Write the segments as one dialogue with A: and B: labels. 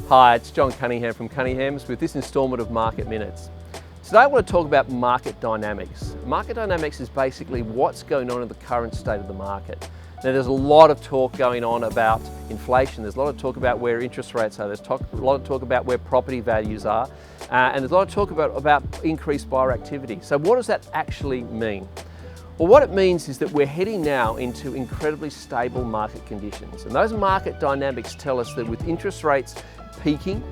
A: Hi, it's John Cuningham from Cunningham's with this instalment of Market Minutes. Today I want to talk about market dynamics. Market dynamics is basically what's going on in the current state of the market. Now there's a lot of talk going on about inflation, there's a lot of talk about where interest rates are, there's a lot of talk about where property values are, and there's a lot of talk about increased buyer activity. So what does that actually mean? Well, what it means is that we're heading now into incredibly stable market conditions. And those market dynamics tell us that with interest rates peaking,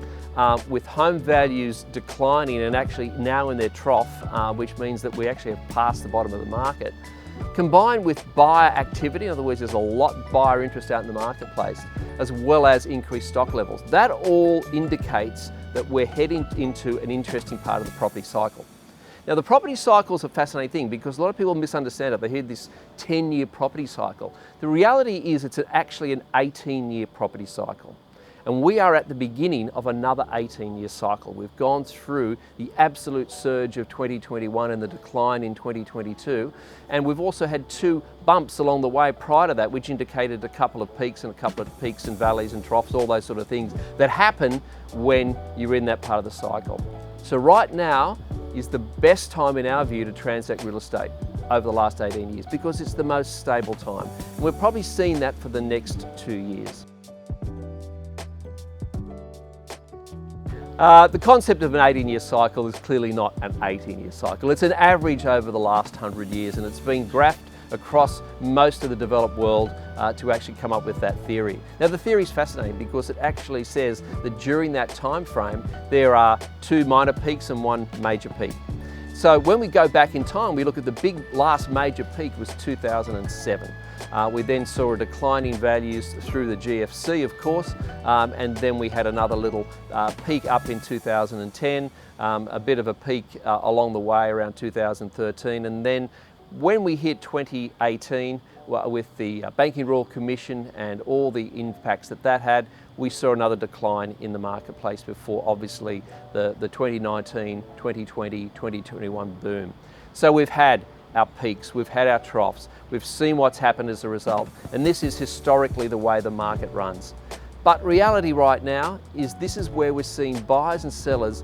A: with home values declining and actually now in their trough, which means that we actually have passed the bottom of the market, combined with buyer activity, in other words, there's a lot of buyer interest out in the marketplace, as well as increased stock levels. That all indicates that we're heading into an interesting part of the property cycle. Now the property cycle is a fascinating thing because a lot of people misunderstand it. They hear this 10-year property cycle. The reality is it's actually an 18-year property cycle. And we are at the beginning of another 18-year cycle. We've gone through the absolute surge of 2021 and the decline in 2022. And we've also had two bumps along the way prior to that, which indicated a couple of peaks and valleys and troughs, all those sort of things that happen when you're in that part of the cycle. So right now is the best time in our view to transact real estate over the last 18 years because it's the most stable time. And we're probably seeing that for the next 2 years. The concept of an 18-year cycle is clearly not an 18-year cycle. It's an average over the last 100 years and it's been graphed across most of the developed world to actually come up with that theory. Now the theory is fascinating because it actually says that during that time frame there are two minor peaks and one major peak. So when we go back in time, we look at the last major peak was 2007. We then saw a decline in values through the GFC, of course, and then we had another little peak up in 2010, a bit of a peak along the way around 2013, and then when we hit 2018 with the Banking Royal Commission and all the impacts that had, we saw another decline in the marketplace before obviously the 2019, 2020, 2021 boom. So we've had our peaks, we've had our troughs, we've seen what's happened as a result, and this is historically the way the market runs. But reality right now is this is where we're seeing buyers and sellers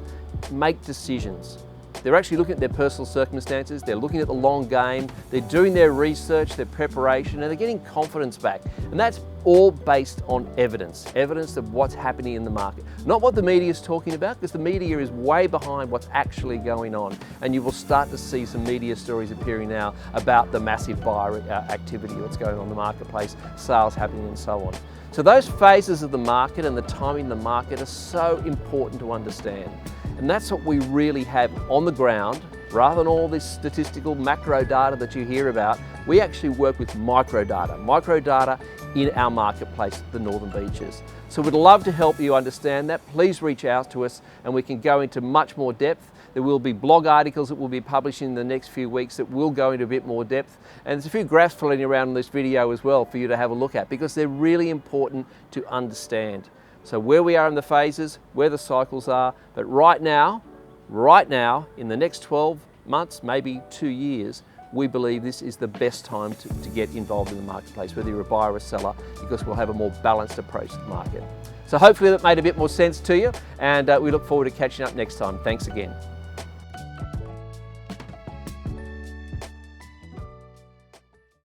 A: make decisions. They're actually looking at their personal circumstances, they're looking at the long game, they're doing their research, their preparation, and they're getting confidence back. And that's all based on evidence of what's happening in the market. Not what the media is talking about, because the media is way behind what's actually going on. And you will start to see some media stories appearing now about the massive buyer activity that's going on in the marketplace, sales happening and so on. So those phases of the market and the timing of the market are so important to understand. And that's what we really have on the ground. Rather than all this statistical macro data that you hear about, we actually work with micro data in our marketplace, the Northern Beaches. So we'd love to help you understand that. Please reach out to us and we can go into much more depth. There will be blog articles that we'll be publishing in the next few weeks that will go into a bit more depth. And there's a few graphs floating around in this video as well for you to have a look at because they're really important to understand. So where we are in the phases, where the cycles are, but right now, in the next 12 months, maybe 2 years, we believe this is the best time to get involved in the marketplace, whether you're a buyer or a seller, because we'll have a more balanced approach to the market. So hopefully that made a bit more sense to you, and we look forward to catching up next time. Thanks again.